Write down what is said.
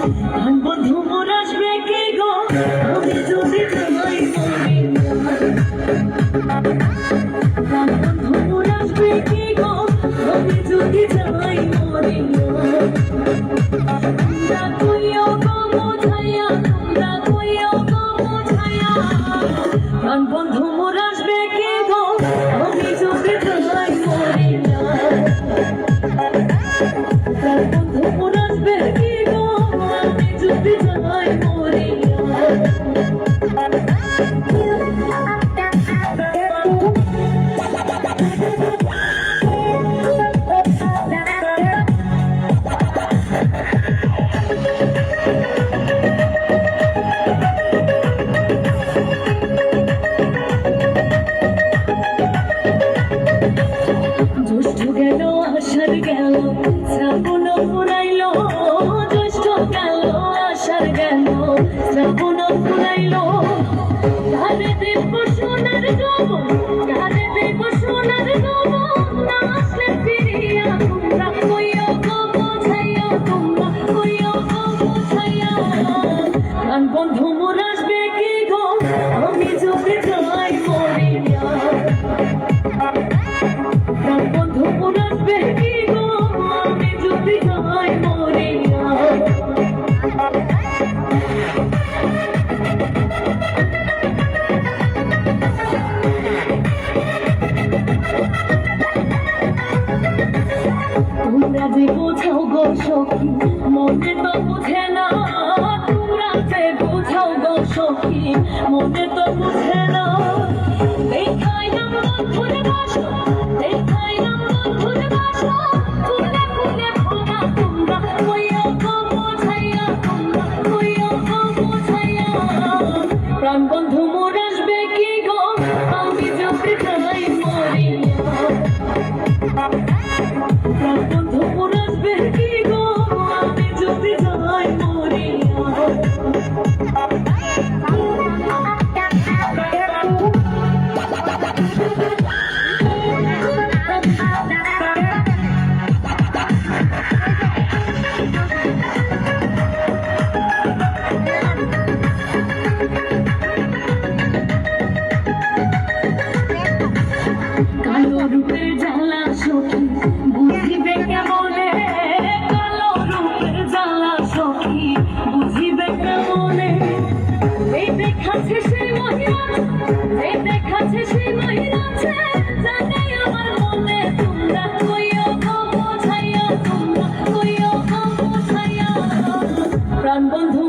বন্ধু মোর আসবে কে গো আমি যদি যাই বন্ধু মোর আসবে কে গো আমি যদি যাই তোমরা কইও গো মোছাইয়া তোমরা কইও গো মোছাইয়া বন্ধু মোর আসবে কে গো আমি যদি যাই বন্ধু মোর আসবে কে গো আমি যদি যাই জ্যৈষ্ঠ গেল আষাঢ় গেল শ্রাবণ ফুরাইল জ্যৈষ্ঠ গেল আষাঢ় গেল শ্রাবণ ফুরাইল ঘরে দেব সোনার যৌবন ঘরে দেব সোনার যৌবন না আসলে ফিরিয়া তোমরা কইও গো মোছাইয়া তোমরা কইও গো মোছাইয়া বন্ধু মোর আসবে কে গো আমি যদি যাই মরিয়া বন্ধু মোর আসবে কে গো আমি যদি যাই মরিয়া তোমরা যে বোঝাও গো সখী মনে তো বুঝে না তোমরা যে বোঝাও গো সখী মনে তো বুঝে না দেখাইলাম বন্ধুর বাসা দেখাইলাম বন্ধুর বাসা ফুলে ফুলে ভরা তোমরা কইও গো মোছাইয়া তোমরা কইও গো মোছাইয়া প্রাণ বন্ধু মোর আসবে কি গো আমি যদি যাই মরিয়া বন্ধু মোর আসবে কি গো আমি যদি যাই মরিয়া কালো রূপের জ্বালা সখী বুঝিবে কেমনে কালো রূপের জ্বালা সখী বুঝিবে কেমনে এই দেখাচ্ছে সেই মহিলা এই দেখাচ্ছে সেই মহিলা জানে আমার মনে তোমরা কইও গো মোছাইয়া তোমরা কইও গো মোছাইয়া প্রাণ বন্ধু